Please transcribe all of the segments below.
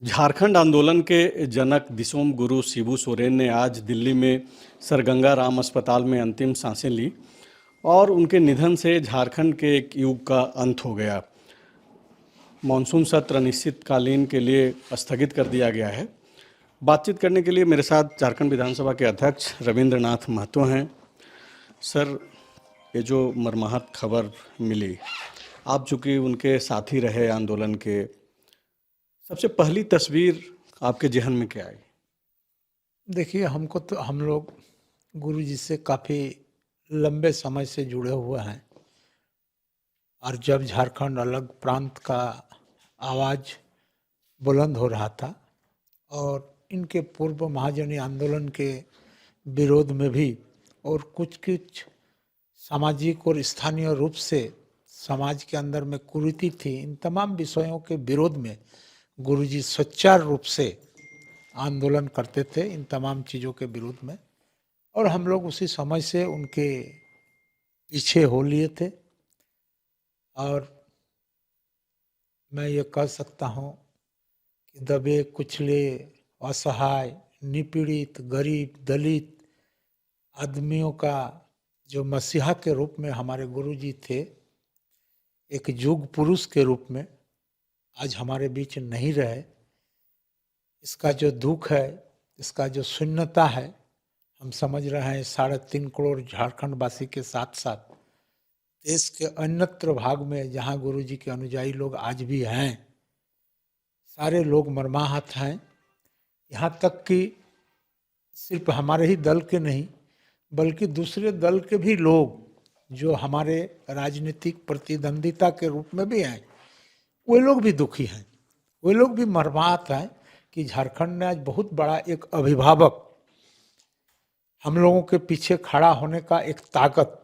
झारखंड आंदोलन के जनक दिसोम गुरु शिबू सोरेन ने आज दिल्ली में सर गंगा राम अस्पताल में अंतिम सांसें ली और उनके निधन से झारखंड के एक युग का अंत हो गया। मानसून सत्र अनिश्चितकालीन के लिए स्थगित कर दिया गया है। बातचीत करने के लिए मेरे साथ झारखंड विधानसभा के अध्यक्ष रविंद्रनाथ महतो हैं। सर, ये जो मर्माहत खबर मिली, आप चूँकि उनके साथी रहे आंदोलन के, सबसे पहली तस्वीर आपके जहन में क्या आई? देखिए, हमको तो हम लोग गुरुजी से काफ़ी लंबे समय से जुड़े हुए हैं और जब झारखंड अलग प्रांत का आवाज़ बुलंद हो रहा था और इनके पूर्व महाजनी आंदोलन के विरोध में भी और कुछ कुछ सामाजिक और स्थानीय रूप से समाज के अंदर में कुरीति थी, इन तमाम विषयों के विरोध में गुरुजी सच्चार रूप से आंदोलन करते थे इन तमाम चीज़ों के विरोध में। और हम लोग उसी समय से उनके पीछे हो लिए थे और मैं ये कह सकता हूँ कि दबे कुचले, असहाय, निपीड़ित, गरीब, दलित आदमियों का जो मसीहा के रूप में हमारे गुरुजी थे, एक युग पुरुष के रूप में आज हमारे बीच नहीं रहे। इसका जो दुख है, इसका जो शून्यता है, हम समझ रहे हैं 3.5 करोड़ झारखंड वासी के साथ साथ देश के अन्यत्र भाग में जहां गुरुजी के अनुयायी लोग आज भी हैं, सारे लोग मर्माहत हैं। यहाँ तक कि सिर्फ हमारे ही दल के नहीं बल्कि दूसरे दल के भी लोग जो हमारे राजनीतिक प्रतिद्वंदिता के रूप में भी हैं, वे लोग भी दुखी हैं, वे लोग भी मर्माहत हैं कि झारखंड ने आज बहुत बड़ा एक अभिभावक, हम लोगों के पीछे खड़ा होने का एक ताकत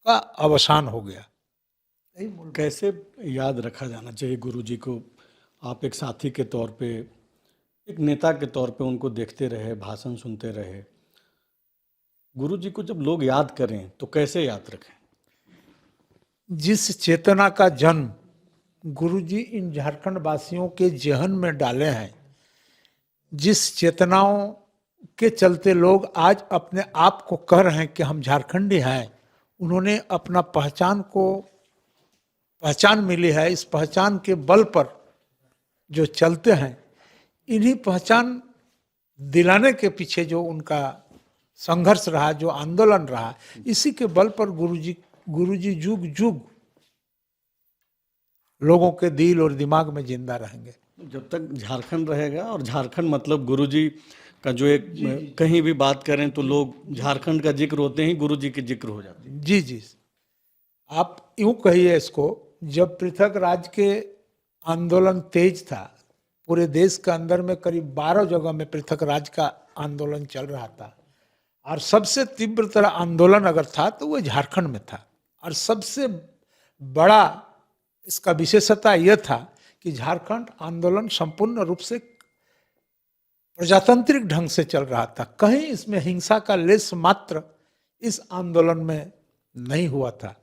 का अवसान हो गया। कैसे याद रखा जाना चाहिए गुरुजी को? आप एक साथी के तौर पे, एक नेता के तौर पे उनको देखते रहे, भाषण सुनते रहे। गुरुजी को जब लोग याद करें तो कैसे याद रखें? जिस चेतना का जन्म गुरुजी इन झारखंड वासियों के जहन में डाले हैं, जिस चेतनाओं के चलते लोग आज अपने आप को कह रहे हैं कि हम झारखंडी हैं, उन्होंने अपना पहचान मिली है। इस पहचान के बल पर जो चलते हैं, इन्हीं पहचान दिलाने के पीछे जो उनका संघर्ष रहा, जो आंदोलन रहा, इसी के बल पर गुरुजी जुग जुग लोगों के दिल और दिमाग में जिंदा रहेंगे। जब तक झारखंड रहेगा, और झारखंड मतलब गुरुजी का जो एक कहीं भी बात करें तो लोग झारखंड का जिक्र होते ही गुरुजी के जिक्र हो जाते हैं। जी जी, आप यूं कहिए इसको, जब पृथक राज्य के आंदोलन तेज था, पूरे देश के अंदर में करीब 12 जगह में पृथक राज्य का आंदोलन चल रहा था और सबसे तीव्रतर आंदोलन अगर था तो वो झारखंड में था। और सबसे बड़ा इसका विशेषता यह था कि झारखंड आंदोलन संपूर्ण रूप से प्रजातांत्रिक ढंग से चल रहा था, कहीं इसमें हिंसा का लेश मात्र इस आंदोलन में नहीं हुआ था।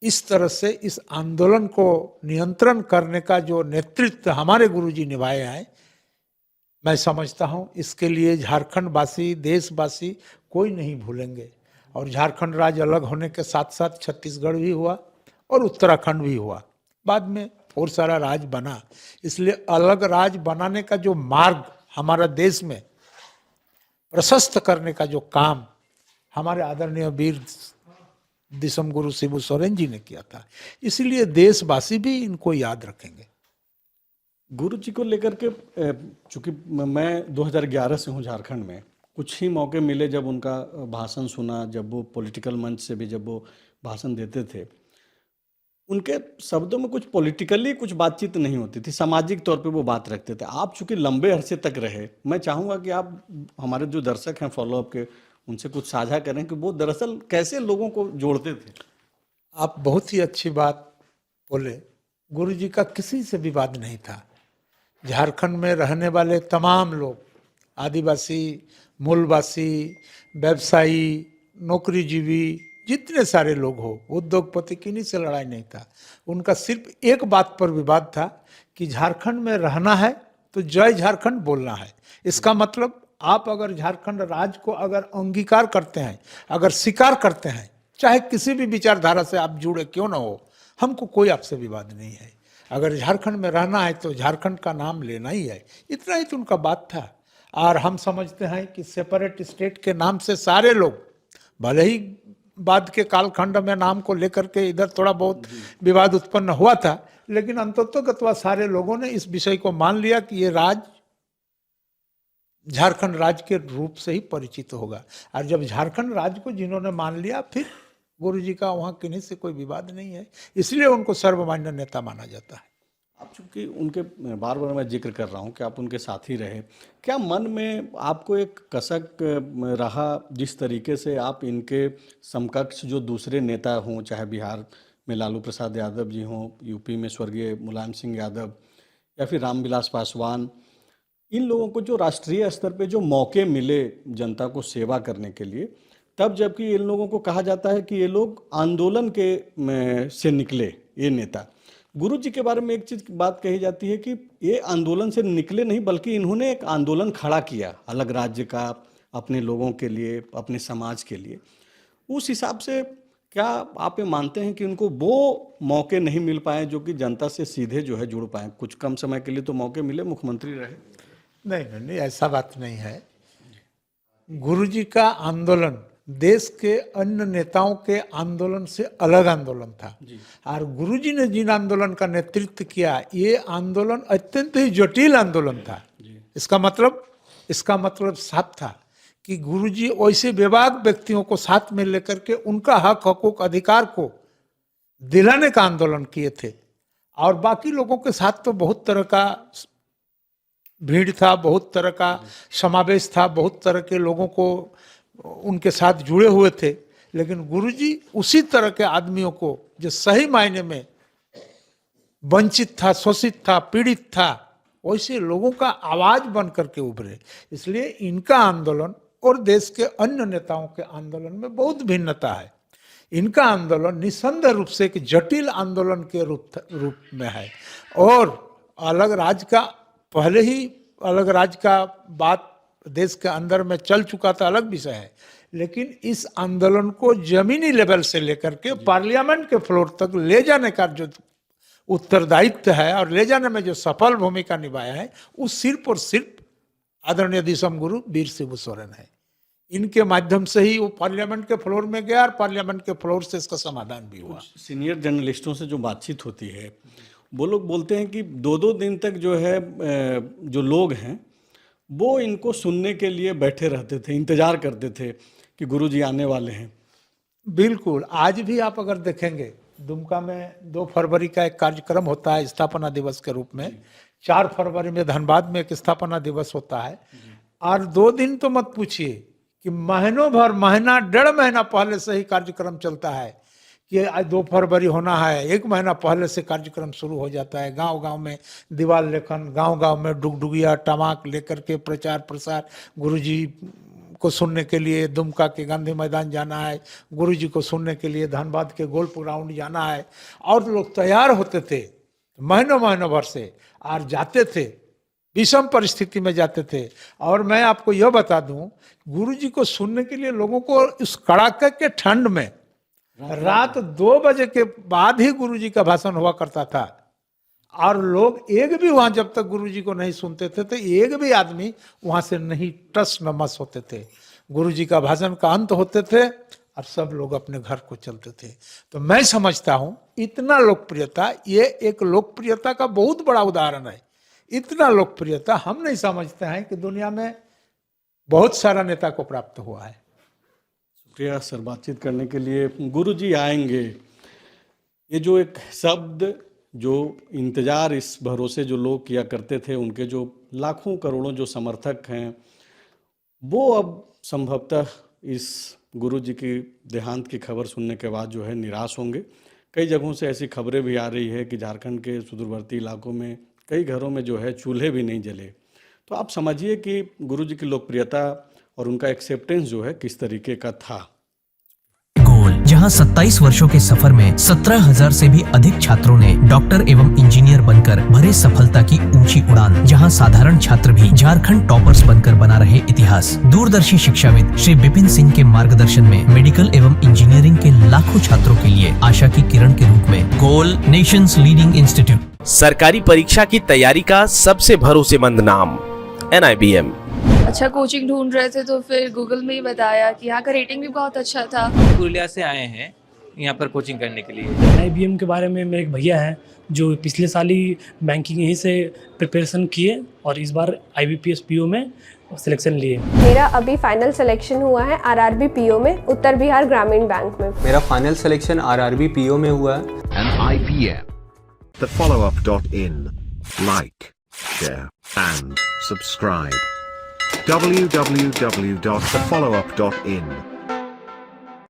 इस तरह से इस आंदोलन को नियंत्रण करने का जो नेतृत्व हमारे गुरुजी निभाए हैं, मैं समझता हूं इसके लिए झारखंड वासी, देशवासी कोई नहीं भूलेंगे। और झारखंड राज्य अलग होने के साथ साथ छत्तीसगढ़ भी हुआ और उत्तराखंड भी हुआ, बाद में और सारा राज्य बना। इसलिए अलग राज्य बनाने का जो मार्ग हमारा देश में प्रशस्त करने का जो काम हमारे आदरणीय वीर दिसोम गुरु शिबू सोरेन जी ने किया था, इसलिए देशवासी भी इनको याद रखेंगे। गुरु जी को लेकर के, चूँकि मैं 2011 से हूँ झारखंड में, कुछ ही मौके मिले जब उनका भाषण सुना, जब वो पॉलिटिकल मंच से भी जब वो भाषण देते थे, उनके शब्दों में कुछ पॉलिटिकली कुछ बातचीत नहीं होती थी, सामाजिक तौर पे वो बात रखते थे। आप चूँकि लंबे अरसे तक रहे, मैं चाहूँगा कि आप हमारे जो दर्शक हैं फॉलोअप के, उनसे कुछ साझा करें कि वो दरअसल कैसे लोगों को जोड़ते थे। आप बहुत ही अच्छी बात बोले। गुरुजी का किसी से विवाद नहीं था। झारखंड में रहने वाले तमाम लोग, आदिवासी, मूलवासी, व्यवसायी, नौकरीजीवी, जितने सारे लोग हो, उद्योगपति, किन्हीं से लड़ाई नहीं था। उनका सिर्फ एक बात पर विवाद था कि झारखंड में रहना है तो जय झारखंड बोलना है। इसका मतलब आप अगर झारखंड राज्य को अगर अंगीकार करते हैं, अगर स्वीकार करते हैं, चाहे किसी भी विचारधारा से आप जुड़े क्यों ना हो, हमको कोई आपसे विवाद नहीं है। अगर झारखंड में रहना है तो झारखंड का नाम लेना ही है, इतना ही तो उनका बात था। और हम समझते हैं कि सेपरेट स्टेट के नाम से सारे लोग, भले ही बाद के कालखंड में नाम को लेकर के इधर थोड़ा बहुत विवाद उत्पन्न हुआ था, लेकिन अंततोगत्वा सारे लोगों ने इस विषय को मान लिया कि ये राज्य झारखंड राज्य के रूप से ही परिचित होगा। और जब झारखंड राज्य को जिन्होंने मान लिया, फिर गुरुजी का वहाँ किन्हीं से कोई विवाद नहीं है, इसलिए उनको सर्वमान्य नेता माना जाता है। आप चूंकि उनके बार बार मैं जिक्र कर रहा हूँ कि आप उनके साथी रहे, क्या मन में आपको एक कसक रहा जिस तरीके से आप इनके समकक्ष जो दूसरे नेता हों, चाहे बिहार में लालू प्रसाद यादव जी हों, यूपी में स्वर्गीय मुलायम सिंह यादव या फिर रामविलास पासवान, इन लोगों को जो राष्ट्रीय स्तर पे जो मौके मिले जनता को सेवा करने के लिए, तब जबकि इन लोगों को कहा जाता है कि ये लोग आंदोलन के से निकले ये नेता। गुरु जी के बारे में एक चीज बात कही जाती है कि ये आंदोलन से निकले नहीं, बल्कि इन्होंने एक आंदोलन खड़ा किया अलग राज्य का, अपने लोगों के लिए, अपने समाज के लिए। उस हिसाब से क्या आप ये मानते हैं कि उनको वो मौके नहीं मिल पाए जो कि जनता से सीधे जो है जुड़ पाए? कुछ कम समय के लिए तो मौके मिले, मुख्यमंत्री रहे। नहीं, ऐसा बात नहीं है। गुरुजी का आंदोलन देश के अन्य नेताओं के आंदोलन से अलग आंदोलन था। और गुरुजी ने जिन आंदोलन का नेतृत्व किया, ये आंदोलन अत्यंत ही जटिल आंदोलन था। इसका मतलब साफ था कि गुरुजी वैसे बेबाक व्यक्तियों को साथ में लेकर के उनका हक, हकूक, अधिकार को दिलाने का आंदोलन किए थे। और बाकी लोगों के साथ तो बहुत तरह का भीड़ था, बहुत तरह का समावेश था, बहुत तरह के लोगों को उनके साथ जुड़े हुए थे। लेकिन गुरुजी उसी तरह के आदमियों को जो सही मायने में वंचित था, शोषित था, पीड़ित था, वैसे लोगों का आवाज बन करके उभरे। इसलिए इनका आंदोलन और देश के अन्य नेताओं के आंदोलन में बहुत भिन्नता है। इनका आंदोलन निसंदेह रूप से एक जटिल आंदोलन के रूप में है। और अलग राज्य का पहले ही अलग राज्य का बात देश के अंदर में चल चुका था, अलग विषय है। लेकिन इस आंदोलन को जमीनी लेवल से लेकर के पार्लियामेंट के फ्लोर तक ले जाने का जो उत्तरदायित्व है और ले जाने में जो सफल भूमिका निभाया है, वो सिर्फ और सिर्फ आदरणीय दिसम गुरु वीर शिबू सोरेन है। इनके माध्यम से ही वो पार्लियामेंट के फ्लोर में गया और पार्लियामेंट के फ्लोर से इसका समाधान भी हुआ। सीनियर जर्नलिस्टों से जो बातचीत होती है, वो लोग बोलते हैं कि 2-2 दिन तक जो है जो लोग हैं वो इनको सुनने के लिए बैठे रहते थे, इंतजार करते थे कि गुरुजी आने वाले हैं। बिल्कुल, आज भी आप अगर देखेंगे, दुमका में 2 फरवरी का एक कार्यक्रम होता है स्थापना दिवस के रूप में, 4 फरवरी में धनबाद में एक स्थापना दिवस होता है। और 2 दिन तो मत पूछिए कि महीनों भर, महीना 1.5 महीना पहले से ही कार्यक्रम चलता है कि आज 2 फरवरी होना है। 1 महीना पहले से कार्यक्रम शुरू हो जाता है। गांव गांव में दीवार लेखन, गांव गांव में डुगडुगिया टमाक लेकर के प्रचार प्रसार, गुरुजी को सुनने के लिए दुमका के गांधी मैदान जाना है, गुरुजी को सुनने के लिए धनबाद के गोलपुर राउंड जाना है। और लोग तैयार होते थे महीनों महीनों भर से और जाते थे, विषम परिस्थिति में जाते थे। और मैं आपको यह बता दूं, गुरुजी को सुनने के लिए लोगों को इस कड़ाके के ठंड में रात 2 बजे के बाद ही गुरुजी का भाषण हुआ करता था। और लोग एक भी वहां जब तक गुरुजी को नहीं सुनते थे तो एक भी आदमी वहां से नहीं टस नमस होते थे। गुरुजी का भाषण का अंत होते थे और सब लोग अपने घर को चलते थे। तो मैं समझता हूं इतना लोकप्रियता, ये एक लोकप्रियता का बहुत बड़ा उदाहरण है। इतना लोकप्रियता हम नहीं समझते हैं कि दुनिया में बहुत सारा नेता को प्राप्त हुआ है। शुक्रिया सर बातचीत करने के लिए। गुरुजी आएंगे, ये जो एक शब्द, जो इंतजार, इस भरोसे जो लोग किया करते थे, उनके जो लाखों करोड़ों जो समर्थक हैं, वो अब संभवतः इस गुरुजी की देहांत की खबर सुनने के बाद जो है निराश होंगे। कई जगहों से ऐसी खबरें भी आ रही है कि झारखंड के सुदूरवर्ती इलाकों में कई घरों में जो है चूल्हे भी नहीं जले। तो आप समझिए कि गुरुजी की लोकप्रियता और उनका एक्सेप्टेंस जो है किस तरीके का था। जहां 27 वर्षों के सफर में 17,000 से भी अधिक छात्रों ने डॉक्टर एवं इंजीनियर बनकर भरे सफलता की ऊंची उड़ान। जहां साधारण छात्र भी झारखंड टॉपर्स बनकर बना रहे इतिहास। दूरदर्शी शिक्षाविद श्री विपिन सिंह के मार्गदर्शन में मेडिकल एवं इंजीनियरिंग के लाखों छात्रों के लिए आशा की किरण के रूप में गोल नेशंस लीडिंग इंस्टीट्यूट। सरकारी परीक्षा की तैयारी का सबसे भरोसेमंद नाम NIBM। अच्छा कोचिंग ढूंढ रहे थे तो फिर गूगल में ही बताया कि यहाँ का रेटिंग भी बहुत अच्छा था। पुरुलिया से आए हैं यहाँ पर कोचिंग करने के लिए। IBM के बारे में मेरे एक भैया हैं जो पिछले साल ही बैंकिंग यहीं से प्रिपरेशन किए और इस बार IBPS PO में सिलेक्शन लिए। मेरा अभी फाइनल सिलेक्शन हुआ है RRB PO में, उत्तर बिहार ग्रामीण बैंक में। मेरा फाइनल सिलेक्शन RRB PO में हुआ है। IBM, thefollowup.in. Like, share and subscribe. www.thefollowup.in